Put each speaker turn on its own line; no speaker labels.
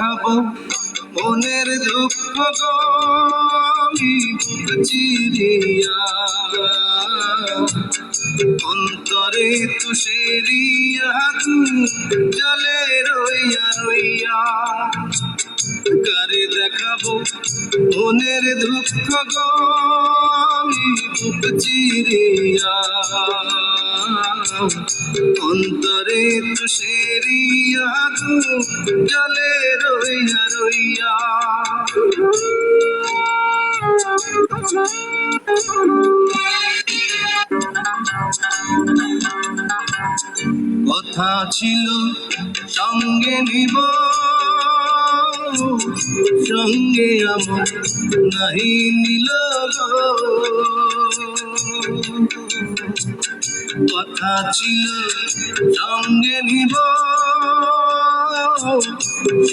দেখাবো মনের দুঃখ গো আমি বুক চিরিয়া, অন্তরে তুষেরিয়া জলে রইয়া রইয়া। কারে দেখাবো মনের দুঃখ গো আমি বুক চিরিয়া, অন্তরে তুষেরিয়া জলে রইয়া রইয়া। কথা ছিল সঙ্গে নিব, সঙ্গে আমার নাহি নিল গো। কথা ছিল সঙ্গে নিব,